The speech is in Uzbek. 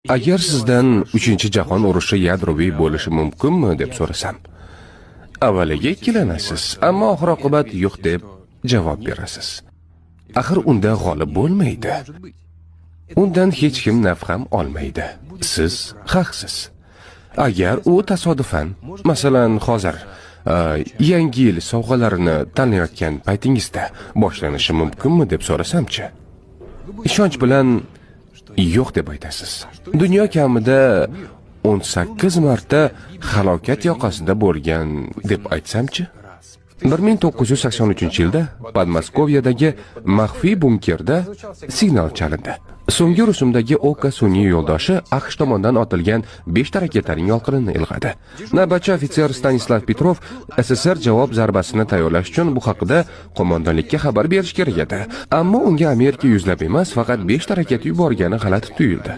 Agar sizdan 3-jahon urushi yadroviy bo'lishi mumkinmi deb so'rasam, avvaliga ikkilanasiz, ammo oxir-oqibat yo'q deb javob berasiz. Axir unda g'olib bo'lmaydi. Undan hech kim naf ham olmaydi. Siz haqsiz. Agar u tasodifan, masalan, hozir yangi yil sovg'alarini tanlayotgan paytingizda boshlanishi mumkinmi deb so'rasam-chi, ishonch bilan yo'q deb aytasiz. Dunyo kamida 18 marta halokat yoqasida bo'lgan deb aytsam-chi? 1983-yilda Podmoskoviyadagi maxfiy bunkerda signal chalindi. So'nggi rusumdagi Oka sun'iy yo'ldoshi AQSh tomonidan otilgan 5 ta raketaning yolqinini ilg'adi. Navbatchi ofitser Stanislav Petrov SSR javob zarbasini tayyorlash uchun bu haqida qo'mondonlikka xabar berish kerak edi. Ammo unga Amerika yuzlab emas, faqat 5 ta raket yuborgani g'alati tuyuldi.